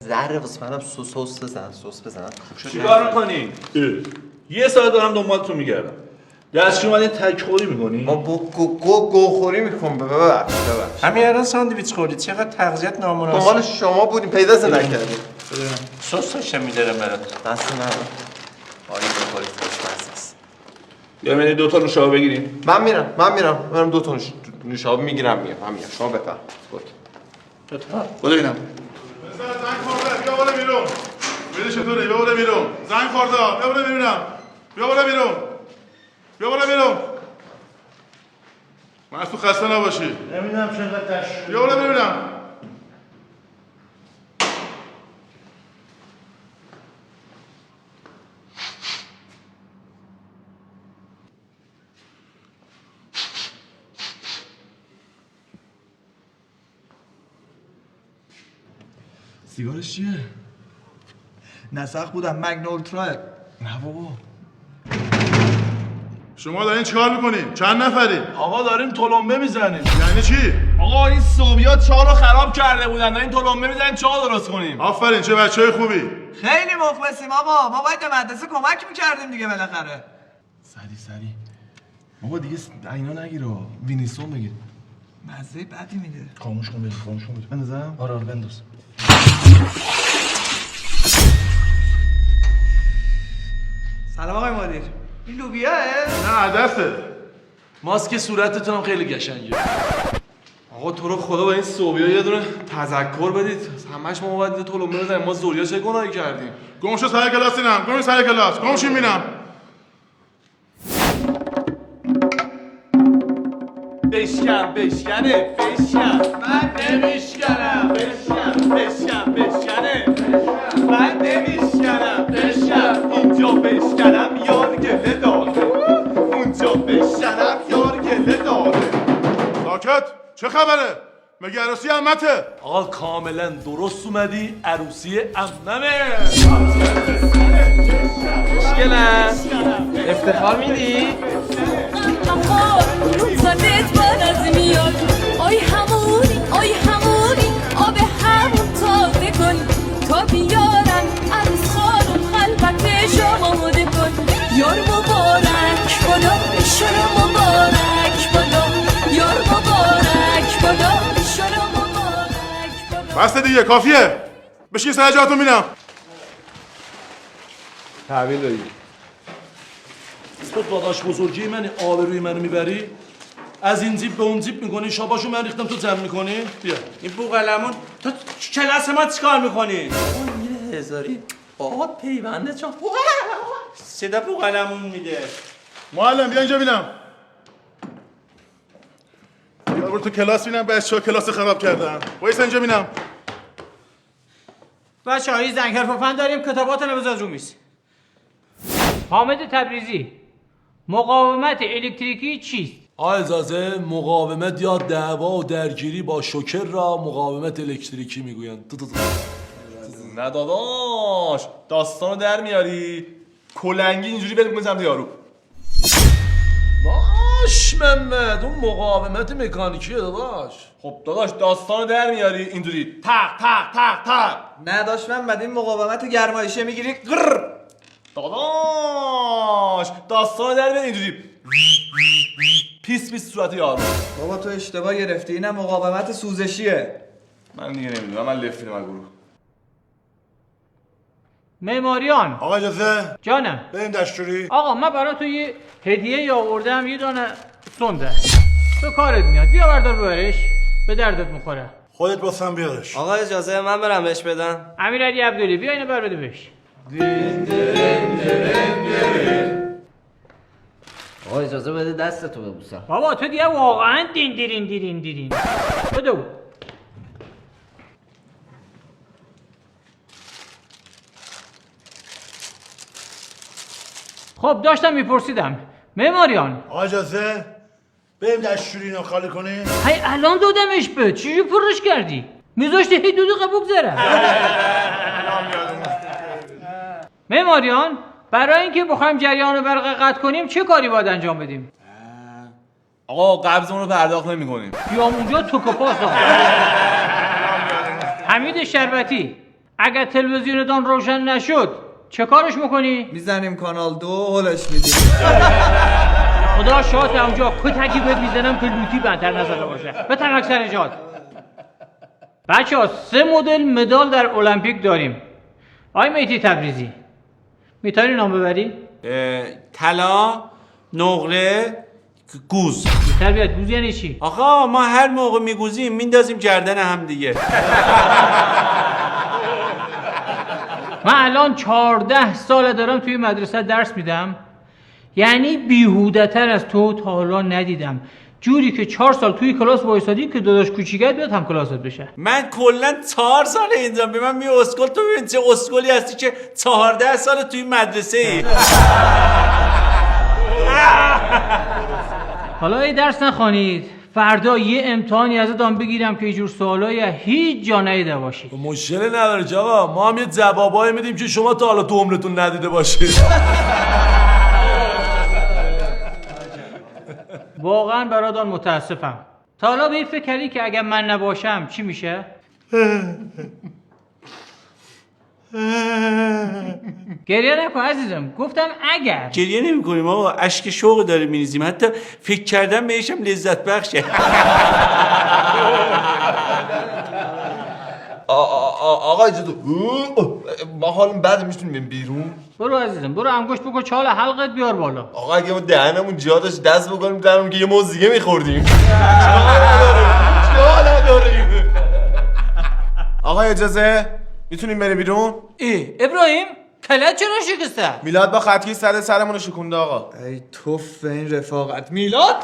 ذره واسه منم سس بزن. چیکار میکنی؟ یه ساعت دارم دنبالتون میگردم. دستشو اومدین تک‌خوری میکنی؟ ما گوخوری میکنم. ببخش. همین الان ساندویچ خوردی، چقدر تغذیت نامناسب. دنبال شما بودیم پیداش نکردیم. سس داشتم می‌دارم برات. دست ندارم. آری بخوری خوشمزه است. یا دو تا نوشابه بگیریم. من میرم 2 تا نوشابه میگیرم میام. شما بفرم. بودو بینم. زنگ خورده بیا بالا بیرون. ببین چطوره بیا بالا بیرون. زنگ خورده بیا بالا ببینم. بیا بالا بیرون. من از تو خسته نباشی. نمیدونم چقدر بیا بالا ببینم. سیگارش چیه؟ نسخ بودم مگنا اولترا. نه بابا. شما دارین چیکار میکنین؟ چند نفرین؟ آقا داریم تلمبه میزنیم. یعنی چی؟ آقا این صوبیات چاه رو خراب کرده بودن. داریم تلمبه میزنیم چاه درست کنیم. آفرین چه بچهای خوبی. خیلی مخلصیم آقا. ما باید به مدرسه کمک میکردیم دیگه بالاخره. سری بابا دیگه اینا نگیر وینیسون بگیر. مزه بدی میده. خاموش کن بندازم؟ آره بنداز. سلام آقای مدیر. این لوبیاه؟ نه دسته. ماسک صورتتون هم خیلی قشنگه. آقا تو رو خدا با این صوبیا یه دونه تذکر بدید. همش ما باید تلمبه بزنیم. ما زوریا چه گناهی کردیم؟ گمشو سر کلاس اینم. گمشو میبینم. بشکنه من نمیشکنم. بشکنه من نمیشکنم. اینجا بشکنم یار گله داره، اونجا بشکنم یار گله داره. ساکت. چه خبره؟ مگه عروسی عمته؟ آقا کاملا درست اومدی. عروسی عممه. مشکلم افتخار میدی؟ روزانت باز میاد. آی همونی آب همون تازه کن تا بیارم عروس خانم خلوتش آماده کن. یار مبارک بادا شروع مبارک بادا. یار مبارک بادا شروع مبارک بادا. بس دیگه کافیه. بشین سر جاتون میرم. تحویل داری. اسمت داداش بزرگی منی، آبروی منو میبری؟ از این جیب به اون جیب میکنی، شاباشو من ریختم تو جمع میکنی؟ بیا. این بوقلمون تو کلاس ما چیکار میکنی؟ یه هزاری آقا پیونده چون صدا بوقلمون میده. معلم بیا اینجا بینم. برو تو کلاس بینم بچه‌ها کلاس خراب کردن. وایس اینجا بینم. بچه‌ها این زنگ حرف‌فن داریم کتابات رو بذار رو میز. حامد تبریزی مقاومت الکتریکی چیست؟ اجازه مقاومت یا دعوا و درگیری با شوکر را مقاومت الکتریکی میگویند. نه داداش داستانو در میاری کلنگی اینجوری بریم میزنم یارو. باش محمد اون مقاومت مکانیکیه داداش. خب داداش داستانو در میاری اینجوری تق. نه داش من این مقاومت گرمایشه میگیری قر. داداش داستانو در میاری اینجوری پیس صورت یارو. بابا تو اشتباه گرفتی. اینم مقاومت سوزشیه. من دیگه نمیدونم. من لفتیدم از گروه. معماریان آقا اجازه جانم. بریم دستشویی. آقا من برای تو یه هدیه آوردم، یه دانه سنده تو کارت میاد. بیا بردار ببرش، به دردت میخوره. خودت واسم بیارش. آقا اجازه من برم بهش بدم. امیرعلی عبدلی بیا اینو بر بده بهش. آقا اجازه بده دستتو ببوسم. بابا تو دیگه واقعا دیرین بدو. خب داشتم میپرسیدم معماریان آقا اجازه بریم دستشویی اینو خالی کنیم. هی الان دادمش به چجوری پرش کردی؟ میذاشتی هی 2 دقیقه بگذره. معماریان برای اینکه بخوایم جریان برق قطع کنیم چه کاری باید انجام بدیم؟ آقا قبضمون رو پرداخت نمی‌کنیم. بیام اونجا توک و پاس حمید شربتی اگر تلویزیوندان روشن نشد چه کارش میکنی؟ میزنیم کانال 2 هلش میدیم. خدا شاد اونجا کتکی بهت میزنم که لوتی بندر نزده باشه. بتن اکثر جاد. بچه ها 3 مدل مدال در المپیک داریم. آی مهدی تبریزی میتونی نام ببری؟ طلا، نقره، گوز. بیتر بیاد. گوز یعنی چی؟ آقا ما هر موقع میگوزیم میندازیم گردن هم دیگه. من الان 14 سال دارم توی مدرسه درس میدم، یعنی بیهوده تر از تو تا حالا ندیدم. جوری که 4 سال توی کلاس وایسادی که داداش کوچیکت بیاد هم کلاست بشه. من کلا 4 سال اینجا، به من می اسکل. تو ببین چه اسکلی هستی که 14 سال توی مدرسه ای. حالا ای درس نخوانید، فردا یه امتحانی ازتون بگیرم که اینجور سوالای هیچ جا ندیده باشید. مشکلی نداره که آقا، ما هم یه جوابایی میدیم که شما تا حالا تو عمرتون ندیده باشید. واقعا برادان متاسفم. تا حالا به این فکر کردی که اگر من نباشم چی میشه؟ گریه نکن عزیزم، گفتم اگر. گریه نمی کنیم آقا، اشک شوق داره میریزیم. حتی فکر کردن بهشم لذت بخشه. آقا اجازه ما حالم بعد میتونیم بیرون. برو عزیزم، برو انگشت بکن چال حلقت بیار بالا. آقا اگه ما دهنمون جا داشت دست بکنیم درمون که یه موز دیگه میخوردیم. جا نداریم. آقا اجازه میتونیم بریم بیرون؟ ابراهیم کلت چرا شکسته؟ میلاد با خطکش سرمون رو شکونده آقا. ای توف این رفاقت. میلاد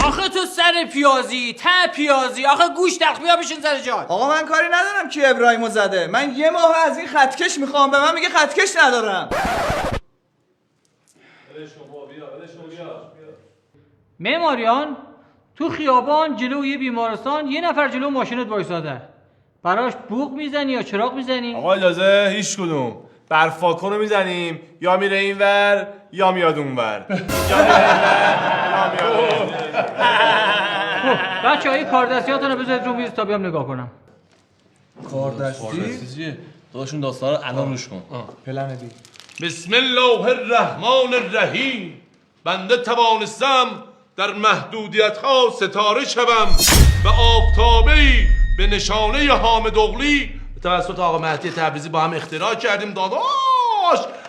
آخه تو سر پیازی، ته پیازی، آخه گوش تخت بیا بشین سر جات. آقا من کاری ندارم کی ابراهیمو زده. من یه ماه از این خطکش میخوام، به من میگه خطکش ندارم. معماریان تو خیابان جلو یه بیمارستان یه نفر جلو ماشینت وایساده، براش بوق میزنی یا چراغ میزنی؟ آقا اجازه هیچ کدوم. برفاکن رو میزنیم، یا میره این ور یا میاد اون ور. بچه هایی کاردستیاتون رو بذارید رو میز تا بیام نگاه کنم. کاردستی؟ داداشون داستان رو الان روش کن. پلن بی. بسم الله الرحمن الرحیم. بنده توانستم در محدودیت ها ستاره شوم و آفتابه‌ای به نشانه حامد اغلی توسط آقا مهدی تبریزی با هم اختراع کردیم. داداش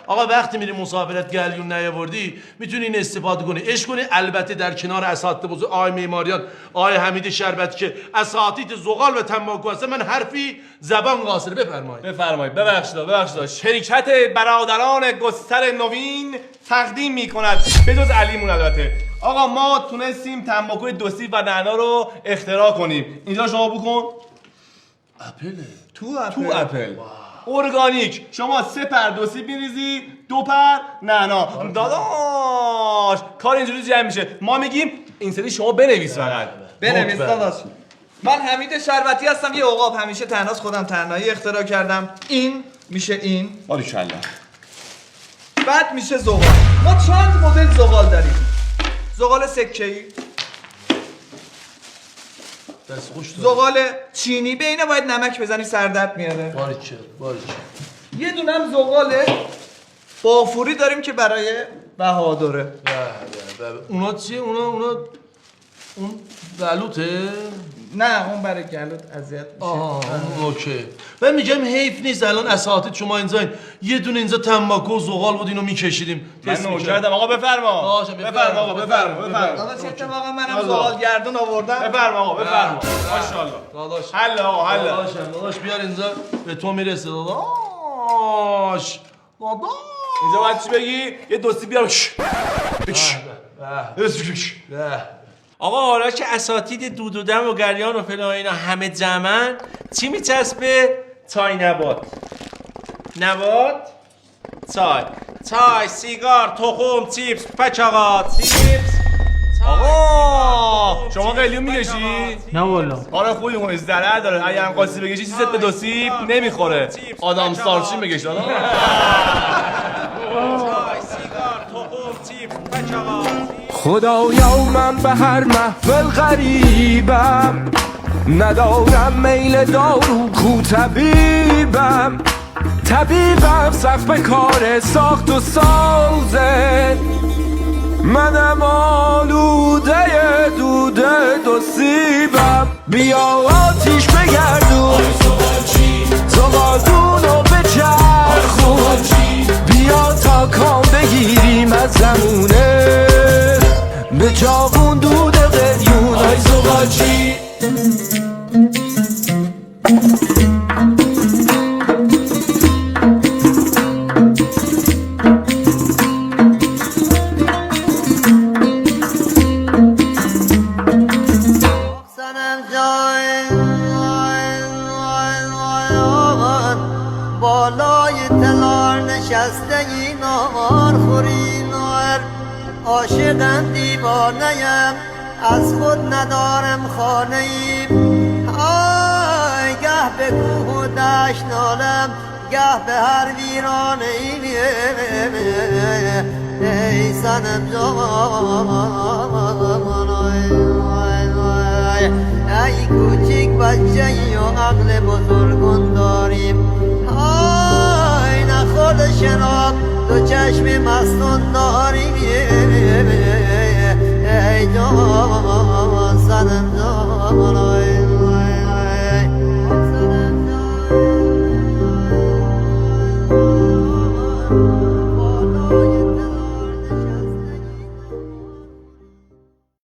آقا وقتی میری مسافرت گلیون نیاوردی میتونی این استفاده کنی، عشق کنی. البته در کنار اساتید بزرگ آقای معماریان، آقای حمید شربتی که اساتید زغال و تنباکو هستن، من حرفی زبان قاصر. بفرمایید. ببخشید. شرکت برادران گستر نوین تقدیم میکند به جز علیمون البته. آقا ما تونستیم تنباکوی دوسیب و نعنا رو اختراع کنیم. اینجا شما بکن. تو اپل ارگانیک. شما 3 پر دوسیب میریزی، 2 پر نعنا. داداش کار اینجوری جمع میشه. ما میگیم این سری شما بنویس فقط. بنویس داداش. من حمید شربتی هستم، یه عقاب همیشه تنهاست، خودم تنهایی اختراع کردم. این میشه این. باریکلا. بعد میشه زغال. ما چند مدل زغال داریم. زغال سکه‌ای، زغال چینی، به اینا باید نمک بزنی سردرد میاره. باریکه. یه دونم زغال بافوری داریم که برای بهادره. اونا چیه؟ اونا اون بلوطه؟ نه اون برای گلوت اذیت میشه. اوکی. من میگم حیف نیست الان اساتید شما اینجا یه دونه اینجا تنباکو و زغال بود اینو میکشیدیم. من نوکردم آقا. بفرما. بفرما آقا. بفرما. داداش اتفاقا منم زغال گردون آوردم. بفرما آقا. بفرما. ماشاءالله. داداش حل آقا. حل. داداش بیار اینجا به تو میرسه. داداش اینجا باید چی بگی؟ یه دوستی بیار. آقا حالا که اساتید دودودم و گریان و فلان اینا همه جمعن، چی میچسبه؟ تای نبات. تای، سیگار، تخم، چیپس، پچاقا، چیپس. آقا شما قلیون میگشی؟ نه والا. آره خوبی اون ضرر داره. اگه هم قاسی بگشی چیزت به دوسیب نمیخوره. آدم سارچی بگش دادا. تای، سیگار، تخم، چیپس، پچاقا. خدایا من به هر محفل غریبم، ندارم میل دارو کو طبیبم سخت به کار ساخت و سازه منم آلوده دوده دو سیبم بیا آتیش بگردون زغالدونو بچرخون بیا تا کام بگیریم از زمونه به جاغون دود قلیون آی زغالچی بالای تلار نشسته این نار خوری نار عاشقم دیوانه‌ام از خود ندارم خانه ایم آی گه به کوه و دشت نالم گه به هر ویرانه ایم ای صنم جان ای کوچیک بچه ای و عقل بزرگون داریم آی نخورد شراب تو چشم مستون داریم ای جان